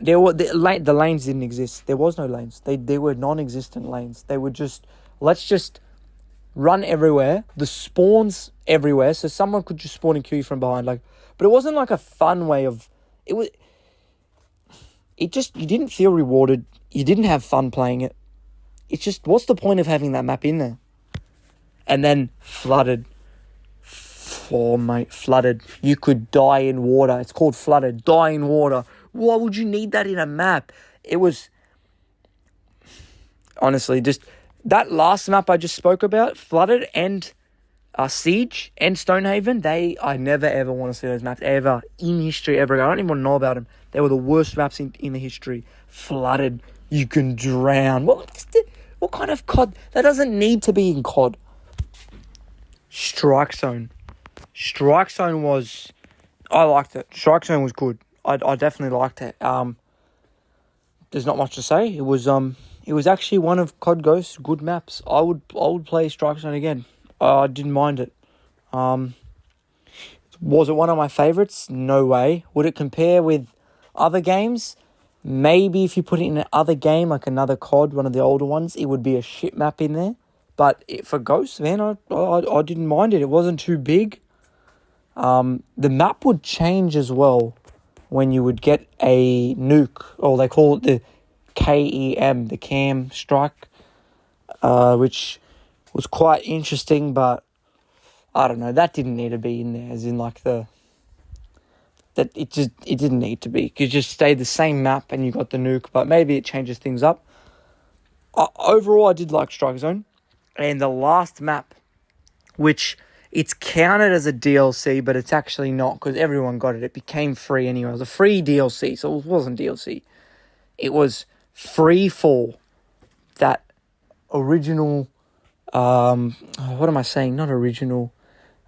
lanes didn't exist. There was no lanes. They were non-existent lanes. They were just, let's just run everywhere. The spawns everywhere, so someone could just spawn and kill you from behind. But it wasn't like a fun way of. You didn't feel rewarded. You didn't have fun playing it. It's just, what's the point of having that map in there? And then flooded. Oh, mate, flooded. You could die in water. It's called flooded. Die in water. Why would you need that in a map? It was, honestly, just that last map I just spoke about, flooded and Siege and Stonehaven, I never ever want to see those maps ever in history ever. I don't even want to know about them. They were the worst maps in the history. Flooded. You can drown. What kind of COD? That doesn't need to be in COD. Strike Zone. Strike Zone was... I liked it. Strike Zone was good. I definitely liked it. There's not much to say. It was actually one of COD Ghost's good maps. I would play Strike Zone again. I didn't mind it. Was it one of my favourites? No way. Would it compare with other games? Maybe if you put it in another game, like another COD, one of the older ones, it would be a shit map in there. But for Ghost, man, I didn't mind it. It wasn't too big. The map would change as well when you would get a nuke, or they call it the KEM, the Cam Strike, which was quite interesting, but I don't know, that didn't need to be in there, as in like it didn't need to be. You could just stay the same map and you got the nuke, but maybe it changes things up. Overall, I did like Strike Zone. And the last map, which it's counted as a DLC, but it's actually not, because everyone got it. It became free anyway. It was a free DLC, so it wasn't DLC. It was free for that original... what am I saying? Not original.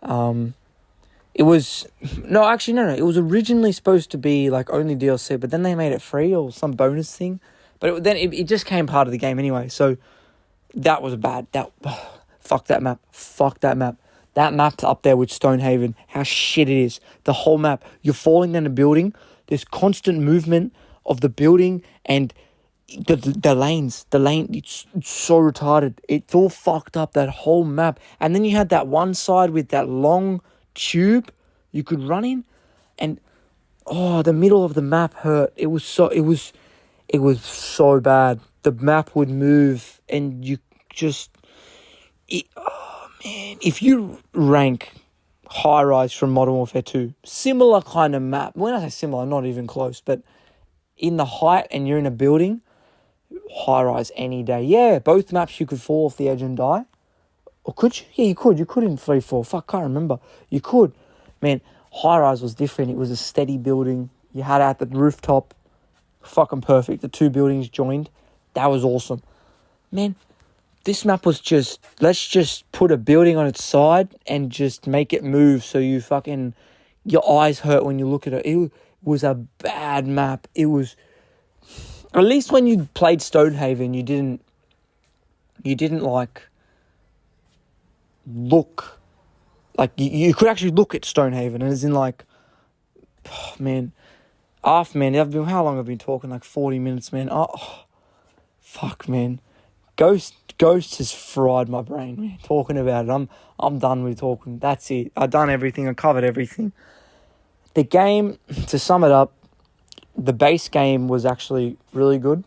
It was... No, actually, no. It was originally supposed to be like only DLC, but then they made it free or some bonus thing. But it just came part of the game anyway, so... That was bad. Fuck that map. That map's up there with Stonehaven. How shit it is. The whole map. You're falling down a building. There's constant movement of the building and the lanes. The lane, it's so retarded. It's all fucked up, that whole map. And then you had that one side with that long tube you could run in. And, the middle of the map hurt. It was so bad. The map would move and you just... man. If you rank High Rise from Modern Warfare 2, similar kind of map. When I say similar, not even close, but in the height and you're in a building, High Rise any day. Yeah, both maps you could fall off the edge and die. Or could you? Yeah, you could. You could in 3-4. Fuck, can't remember. You could. Man, High Rise was different. It was a steady building. You had it at the rooftop. Fucking perfect. The two buildings joined. That was awesome. Man, this map was just, let's just put a building on its side and just make it move so your eyes hurt when you look at it. It was a bad map. It was, at least when you played Stonehaven, you didn't like look, like you could actually look at Stonehaven, and as in like, how long have I been talking? Like 40 minutes, man. Fuck, man. Ghost has fried my brain, man. Talking about it. I'm done with talking. That's it. I've done everything. I covered everything. The game, to sum it up, the base game was actually really good.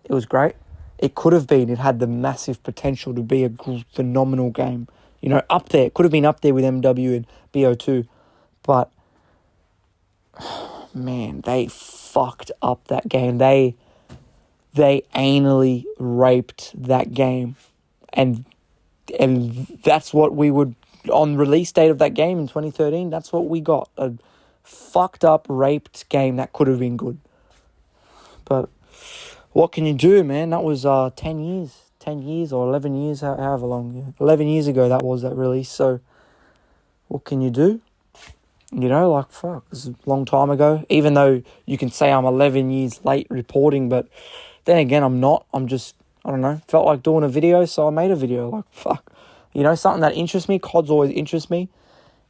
It was great. It could have been. It had the massive potential to be a phenomenal game. You know, up there. It could have been up there with MW and BO2. But, man, they fucked up that game. They anally raped that game. And that's what we would, on release date of that game in 2013, that's what we got. A fucked up, raped game that could have been good. But what can you do, man? That was 10 years or 11 years, however long. Yeah. 11 years ago that was that release. So what can you do? You know, like, fuck, this is a long time ago. Even though you can say I'm 11 years late reporting, but then again, I'm not. I'm just, I don't know, felt like doing a video, so I made a video. Like, fuck. You know, something that interests me. COD's always interests me.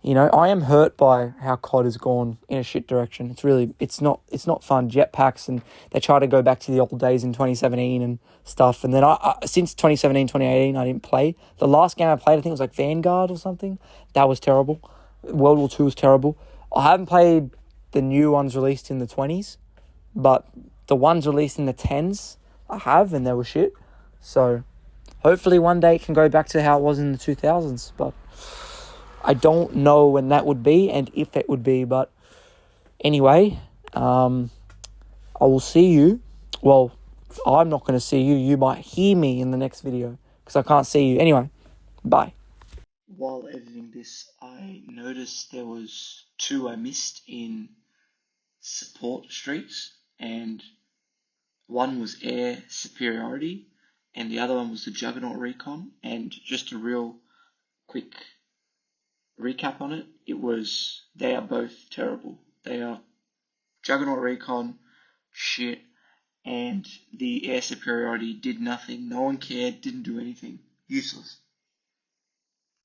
You know, I am hurt by how COD has gone in a shit direction. It's not fun. Jetpacks, and they try to go back to the old days in 2017 and stuff. And then since 2017, 2018, I didn't play. The last game I played, I think it was like Vanguard or something. That was terrible. World War II was terrible. I haven't played the new ones released in the 20s, but the ones released in the 10s, I have, and they were shit. So hopefully one day it can go back to how it was in the 2000s, but I don't know when that would be and if it would be. But anyway, I will see you. Well, I'm not going to see you. You might hear me in the next video because I can't see you. Anyway, bye. While editing this, I noticed there was 2 I missed in support streaks, and one was air superiority, and the other one was the Juggernaut recon. And just a real quick recap on it, they are both terrible. They are Juggernaut recon, shit, and the air superiority did nothing. No one cared, didn't do anything. Useless.